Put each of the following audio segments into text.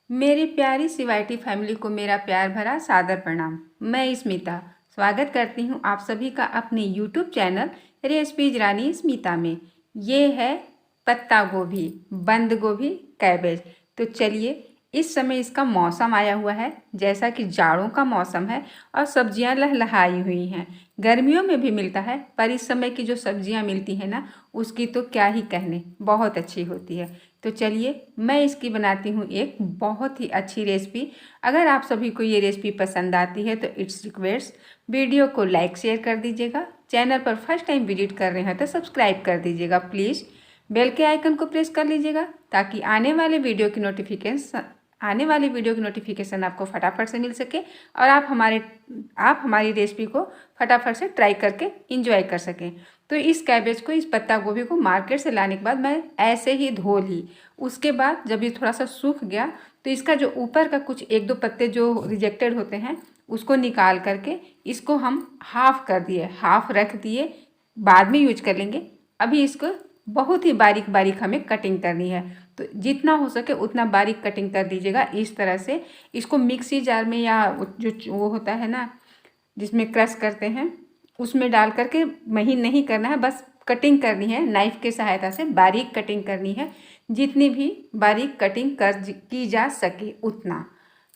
मेरी प्यारी सीवाईटी फैमिली को मेरा प्यार भरा सादर प्रणाम। मैं स्मिता स्वागत करती हूँ आप सभी का अपने यूट्यूब चैनल रेसिपीज रानी स्मिता में। ये है पत्ता गोभी, बंद गोभी, कैबेज। तो चलिए, इस समय इसका मौसम आया हुआ है, जैसा कि जाड़ों का मौसम है और सब्जियां लहलहाई हुई हैं। गर्मियों में भी मिलता है, पर इस समय की जो सब्जियां मिलती हैं ना, उसकी तो क्या ही कहने, बहुत अच्छी होती है। तो चलिए, मैं इसकी बनाती हूँ एक बहुत ही अच्छी रेसिपी। अगर आप सभी को ये रेसिपी पसंद आती है तो इट्स रिक्वेस्ट, वीडियो को लाइक शेयर कर दीजिएगा। चैनल पर फर्स्ट टाइम विजिट कर रहे हैं तो सब्सक्राइब कर दीजिएगा प्लीज़। बेल के आइकन को प्रेस कर लीजिएगा ताकि आने वाली वीडियो की नोटिफिकेशन आपको फटाफट से मिल सके और आप हमारी रेसिपी को फटाफट से ट्राई करके इंजॉय कर सकें। तो इस कैबेज को, इस पत्ता गोभी को मार्केट से लाने के बाद मैं ऐसे ही धो ली। उसके बाद जब ये थोड़ा सा सूख गया तो इसका जो ऊपर का कुछ एक दो पत्ते जो रिजेक्टेड होते हैं उसको निकाल करके इसको हम हाफ कर दिए, हाफ रख दिए, बाद में यूज कर लेंगे। अभी इसको बहुत ही बारीक बारीक हमें कटिंग करनी है, तो जितना हो सके उतना बारीक कटिंग कर दीजिएगा। इस तरह से इसको मिक्सी जार में या जो वो होता है ना जिसमें क्रश करते हैं उसमें डाल करके महीन नहीं करना है, बस कटिंग करनी है। नाइफ के सहायता से बारीक कटिंग करनी है, जितनी भी बारीक कटिंग की जा सके उतना।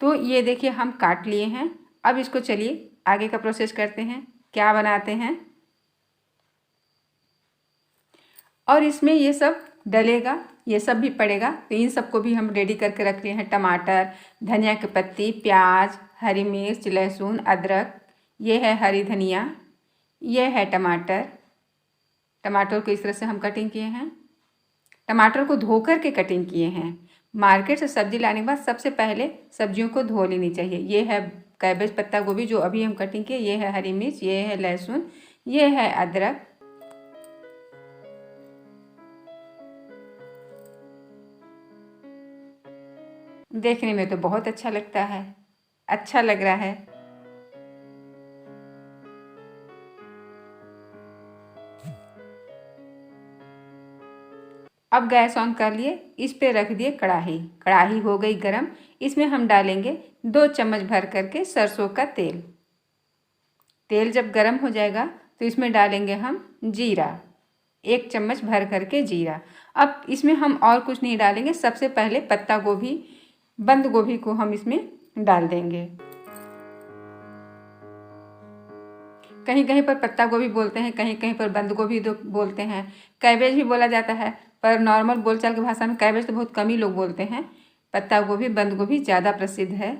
तो ये देखिए, हम काट लिए हैं। अब इसको चलिए आगे का प्रोसेस करते हैं, क्या बनाते हैं। और इसमें ये सब डलेगा, ये सब भी पड़ेगा, तो इन सबको भी हम रेडी करके रख लिए हैं। टमाटर, धनिया की पत्ती, प्याज, हरी मिर्च, लहसुन, अदरक, ये है हरी धनिया, ये है टमाटर। टमाटर को इस तरह से हम कटिंग किए हैं। टमाटर को धो कर के कटिंग किए हैं। मार्केट से सब्जी लाने के बाद सबसे पहले सब्जियों को धो लेनी चाहिए। ये है कैबेज, पत्ता गोभी जो अभी हम कटिंग किए, ये है हरी मिर्च, ये है लहसुन, ये है अदरक। देखने में तो बहुत अच्छा लगता है, अच्छा लग रहा है। अब गैस ऑन कर लिए, इस पे रख दिए कढ़ाई। कढ़ाई हो गई गरम, इसमें हम डालेंगे 2 चम्मच भर करके सरसों का तेल। तेल जब गरम हो जाएगा तो इसमें डालेंगे हम जीरा, 1 चम्मच भर करके जीरा। अब इसमें हम और कुछ नहीं डालेंगे, सबसे पहले पत्ता गोभी, बंद गोभी को हम इसमें डाल देंगे। कहीं कहीं पर पत्ता गोभी बोलते हैं, कहीं कहीं पर बंद गोभी बोलते हैं, कैबेज भी बोला जाता है, पर नॉर्मल बोलचाल की भाषा में कैबेज तो बहुत कम ही लोग बोलते हैं। पत्ता गोभी, बंद गोभी ज़्यादा प्रसिद्ध है।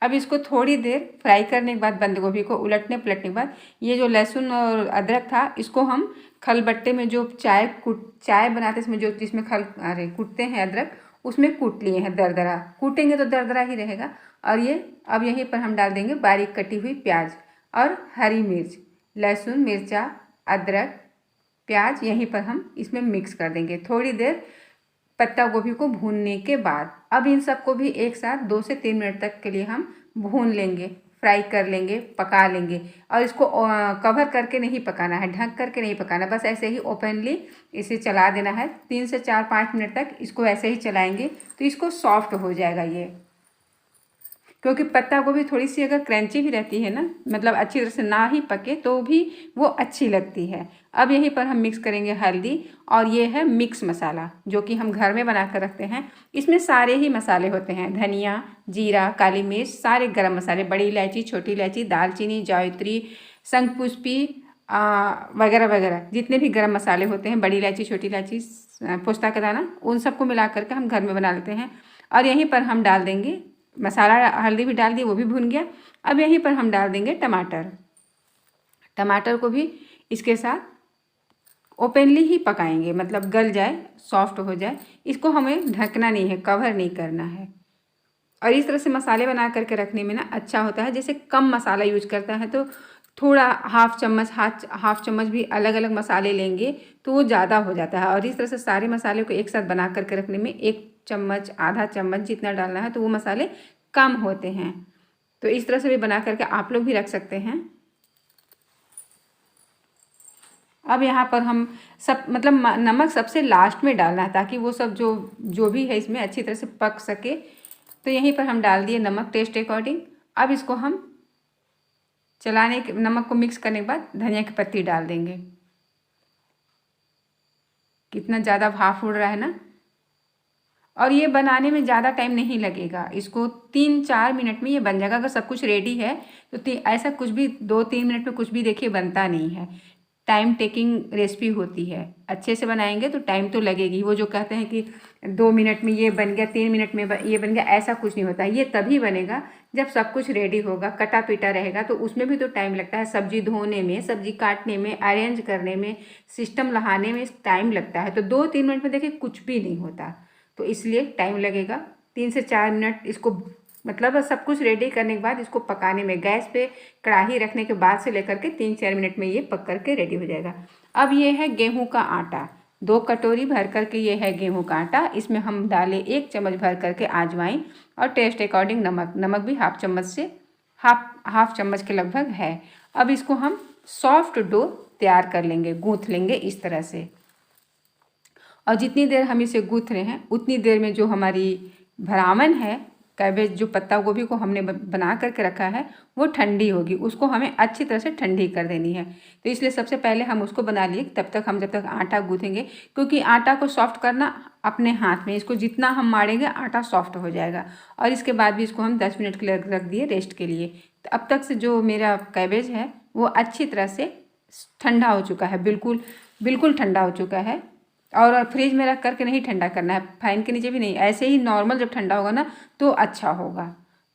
अब इसको थोड़ी देर फ्राई करने के बाद, बंद गोभी को उलटने पलटने के बाद, ये जो लहसुन और अदरक था इसको हम खलबट्टे में जो चाय बनाते इसमें जो जिसमें कूटते हैं अदरक, उसमें कूट लिए हैं दरदरा। कूटेंगे तो दरदरा ही रहेगा। और ये अब यहीं पर हम डाल देंगे बारीक कटी हुई प्याज और हरी मिर्च, लहसुन, मिर्चा, अदरक, प्याज यहीं पर हम इसमें मिक्स कर देंगे। थोड़ी देर पत्ता गोभी को भूनने के बाद अब इन सबको भी एक साथ 2 से 3 मिनट तक के लिए हम भून लेंगे, फ्राई कर लेंगे, पका लेंगे। और इसको कवर करके नहीं पकाना है, ढक करके नहीं पकाना, बस ऐसे ही ओपनली इसे चला देना है। 3 से 4-5 मिनट तक इसको ऐसे ही चलाएंगे तो इसको सॉफ्ट हो जाएगा ये। क्योंकि पत्ता गोभी थोड़ी सी अगर क्रंची भी रहती है ना, मतलब अच्छी तरह से ना ही पके तो भी वो अच्छी लगती है। अब यहीं पर हम मिक्स करेंगे हल्दी, और ये है मिक्स मसाला जो कि हम घर में बना कर रखते हैं। इसमें सारे ही मसाले होते हैं, धनिया, जीरा, काली मिर्च, सारे गरम मसाले, बड़ी इलायची, छोटी इलायची, दालचीनी, जावित्री, शंखपुष्पी वगैरह वगैरह, जितने भी गरम मसाले होते हैं, बड़ी इलायची, छोटी इलायची, पोस्ता का दाना, उन सबको मिला करके हम घर में बना लेते हैं। और यहीं पर हम डाल देंगे मसाला, हल्दी भी डाल दी, वो भी भुन गया। अब यहीं पर हम डाल देंगे टमाटर। टमाटर को भी इसके साथ ओपनली ही पकाएंगे, मतलब गल जाए, सॉफ्ट हो जाए। इसको हमें ढकना नहीं है, कवर नहीं करना है। और इस तरह से मसाले बना करके रखने में ना अच्छा होता है। जैसे कम मसाला यूज करता है तो थोड़ा हाफ चम्मच भी अलग अलग मसाले लेंगे तो वो ज़्यादा हो जाता है। और इस तरह से सारे मसाले को एक साथ बना करके रखने में 1 चम्मच, आधा चम्मच जितना डालना है तो वो मसाले कम होते हैं। तो इस तरह से भी बना करके आप लोग भी रख सकते हैं। अब यहाँ पर हम सब मतलब नमक सबसे लास्ट में डालना है ताकि वो सब जो भी है इसमें अच्छी तरह से पक सके। तो यहीं पर हम डाल दिए नमक टेस्ट अकॉर्डिंग। अब इसको हम नमक को मिक्स करने के बाद धनिया की पत्ती डाल देंगे। कितना ज़्यादा भाप उड़ रहा है ना। और ये बनाने में ज़्यादा टाइम नहीं लगेगा, इसको 3-4 मिनट में ये बन जाएगा। अगर सब कुछ रेडी है तो ऐसा कुछ भी 2-3 मिनट में कुछ भी देखिए बनता नहीं है। टाइम टेकिंग रेसिपी होती है, अच्छे से बनाएंगे तो टाइम तो लगेगी। वो जो कहते हैं कि 2 मिनट में ये बन गया, 3 मिनट में ये बन गया, ऐसा कुछ नहीं होता। ये तभी बनेगा जब सब कुछ रेडी होगा, कटा पीटा रहेगा तो उसमें भी तो टाइम लगता है। सब्जी धोने में, सब्जी काटने में, अरेंज करने में, सिस्टम लगाने में टाइम लगता है। तो 2-3 मिनट में देखिए कुछ भी नहीं होता, तो इसलिए टाइम लगेगा 3 से 4 मिनट। इसको मतलब सब कुछ रेडी करने के बाद इसको पकाने में गैस पे कढ़ाई रखने के बाद से लेकर के 3-4 मिनट में ये पक करके रेडी हो जाएगा। अब ये है गेहूं का आटा, 2 कटोरी भर करके ये है गेहूं का आटा। इसमें हम डालें 1 चम्मच भर करके अजवाइन और टेस्ट अकॉर्डिंग नमक भी हाफ चम्मच से हाफ चम्मच के लगभग है। अब इसको हम सॉफ्ट डो तैयार कर लेंगे, गूँथ लेंगे इस तरह से। और जितनी देर हम इसे गूँथ रहे हैं उतनी देर में जो हमारी भरावन है, कैबेज जो पत्ता गोभी को हमने बना करके रखा है वो ठंडी होगी। उसको हमें अच्छी तरह से ठंडी कर देनी है। तो इसलिए सबसे पहले हम उसको बना लिए, तब तक हम जब तक आटा गूँथेंगे, क्योंकि आटा को सॉफ्ट करना अपने हाथ में। इसको जितना हम मारेंगे आटा सॉफ्ट हो जाएगा। और इसके बाद भी इसको हम 10 मिनट के लिए रख दिए रेस्ट के लिए। तो अब तक से जो मेरा कैबेज है वो अच्छी तरह से ठंडा हो चुका है, बिल्कुल ठंडा हो चुका है। और फ्रिज में रख करके नहीं ठंडा करना है, फैन के नीचे भी नहीं, ऐसे ही नॉर्मल जब ठंडा होगा ना तो अच्छा होगा।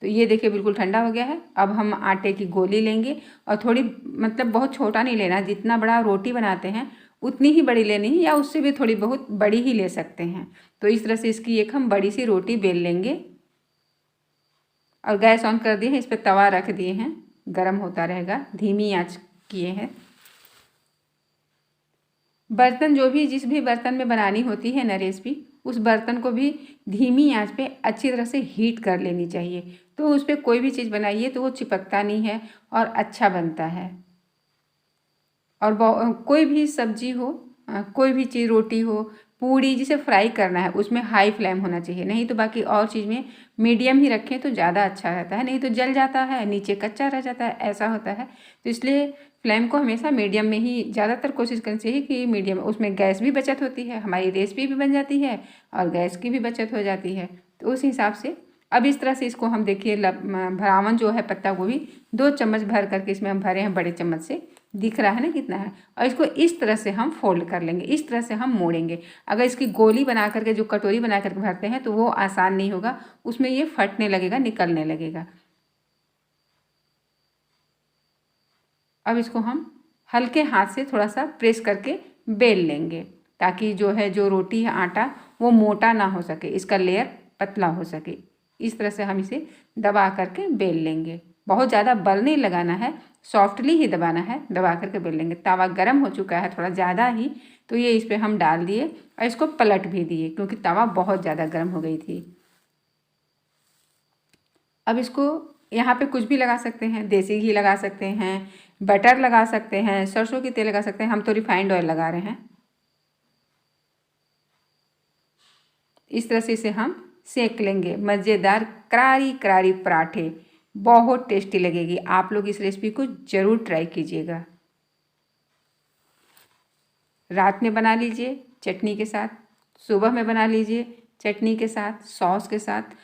तो ये देखिए बिल्कुल ठंडा हो गया है। अब हम आटे की गोली लेंगे और थोड़ी मतलब बहुत छोटा नहीं लेना, जितना बड़ा रोटी बनाते हैं उतनी ही बड़ी लेनी है, या उससे भी थोड़ी बहुत बड़ी ही ले सकते हैं। तो इस तरह से इसकी एक हम बड़ी सी रोटी बेल लेंगे। और गैस ऑन कर दिए हैं, इस पर तवा रख दिए हैं, गर्म होता रहेगा, धीमी आँच किए हैं। बर्तन जिस भी बर्तन में बनानी होती है ना रेसिपी, उस बर्तन को भी धीमी आंच पे अच्छी तरह से हीट कर लेनी चाहिए। तो उस पर कोई भी चीज़ बनाइए तो वो चिपकता नहीं है और अच्छा बनता है। और कोई भी सब्जी हो, कोई भी चीज़, रोटी हो, पूड़ी, जिसे फ्राई करना है उसमें हाई फ्लेम होना चाहिए। नहीं तो बाकी और चीज़ में मीडियम ही रखें तो ज़्यादा अच्छा रहता है, नहीं तो जल जाता है, नीचे कच्चा रह जाता है, ऐसा होता है। तो इसलिए फ्लेम को हमेशा मीडियम में ही ज़्यादातर कोशिश करनी चाहिए कि मीडियम। उसमें गैस भी बचत होती है, हमारी रेसिपी भी बन जाती है और गैस की भी बचत हो जाती है। तो उस हिसाब से अब इस तरह से इसको हम देखिए भरावन जो है पत्ता गोभी 2 चम्मच भर करके इसमें हम भरे हैं, बड़े चम्मच से, दिख रहा है ना कितना है। और इसको इस तरह से हम फोल्ड कर लेंगे, इस तरह से हम मोड़ेंगे। अगर इसकी गोली बना करके जो कटोरी बना करके भरते हैं तो वो आसान नहीं होगा, उसमें ये फटने लगेगा, निकलने लगेगा। अब इसको हम हल्के हाथ से थोड़ा सा प्रेस करके बेल लेंगे ताकि जो रोटी है आटा वो मोटा ना हो सके, इसका लेयर पतला हो सके। इस तरह से हम इसे दबा करके बेल लेंगे। बहुत ज़्यादा बल नहीं लगाना है, सॉफ्टली ही दबाना है, दबा करके बेल लेंगे। तवा गर्म हो चुका है थोड़ा ज़्यादा ही, तो ये इस पर हम डाल दिए और इसको पलट भी दिए क्योंकि तवा बहुत ज़्यादा गर्म हो गई थी। अब इसको यहाँ पे कुछ भी लगा सकते हैं, देसी घी लगा सकते हैं, बटर लगा सकते हैं, सरसों की तेल लगा सकते हैं। हम तो रिफाइंड ऑयल लगा रहे हैं। इस तरह से इसे हम सेक लेंगे। मज़ेदार करारी करारी पराठे, बहुत टेस्टी लगेगी। आप लोग इस रेसिपी को ज़रूर ट्राई कीजिएगा। रात में बना लीजिए चटनी के साथ, सुबह में बना लीजिए चटनी के साथ, सॉस के साथ,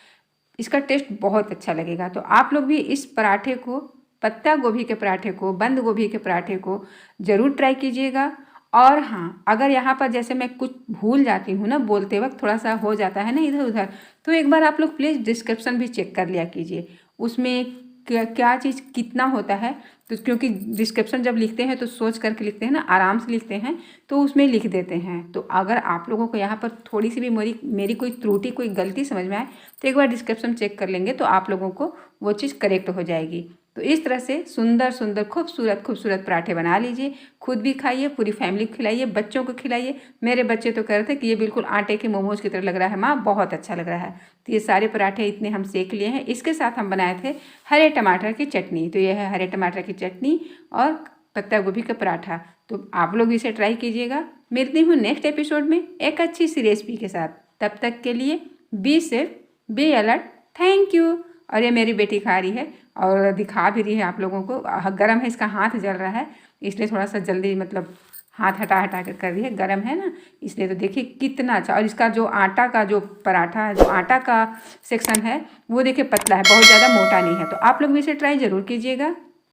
इसका टेस्ट बहुत अच्छा लगेगा। तो आप लोग भी इस पराठे को, पत्ता गोभी के पराठे को, बंद गोभी के पराठे को ज़रूर ट्राई कीजिएगा। और हाँ, अगर यहाँ पर जैसे मैं कुछ भूल जाती हूँ ना, बोलते वक्त थोड़ा सा हो जाता है ना इधर उधर, तो एक बार आप लोग प्लीज़ डिस्क्रिप्शन भी चेक कर लिया कीजिए, उसमें क्या चीज़ कितना होता है। तो क्योंकि डिस्क्रिप्शन जब लिखते हैं तो सोच करके लिखते हैं ना, आराम से लिखते हैं, तो उसमें लिख देते हैं। तो अगर आप लोगों को यहाँ पर थोड़ी सी भी मेरी कोई त्रुटि, कोई गलती समझ में आए तो एक बार डिस्क्रिप्शन चेक कर लेंगे तो आप लोगों को वो चीज़ करेक्ट हो जाएगी। तो इस तरह से सुंदर सुंदर खूबसूरत खूबसूरत पराठे बना लीजिए, खुद भी खाइए, पूरी फैमिली को खिलाइए, बच्चों को खिलाइए। मेरे बच्चे तो कह रहे थे कि ये बिल्कुल आटे के मोमोज की तरह लग रहा है माँ, बहुत अच्छा लग रहा है। तो ये सारे पराठे इतने हम सेक लिए हैं। इसके साथ हम बनाए थे हरे टमाटर की चटनी। तो ये है हरे टमाटर की चटनी और पत्ता गोभी का पराठा। तो आप लोग इसे ट्राई कीजिएगा। मिलती हूँ नेक्स्ट एपिसोड में एक अच्छी सी रेसिपी के साथ। तब तक के लिए be safe, be alert. Thank you. और ये मेरी बेटी खा रही है और दिखा भी रही है आप लोगों को। गरम है, इसका हाथ जल रहा है, इसलिए थोड़ा सा जल्दी मतलब हाथ हटा हटा कर रही है, गरम है ना इसलिए। तो देखिए कितना अच्छा। और इसका जो आटा का जो पराठा है, जो आटा का सेक्शन है वो देखिए पतला है, बहुत ज़्यादा मोटा नहीं है। तो आप लोग भी इसे ट्राई ज़रूर कीजिएगा।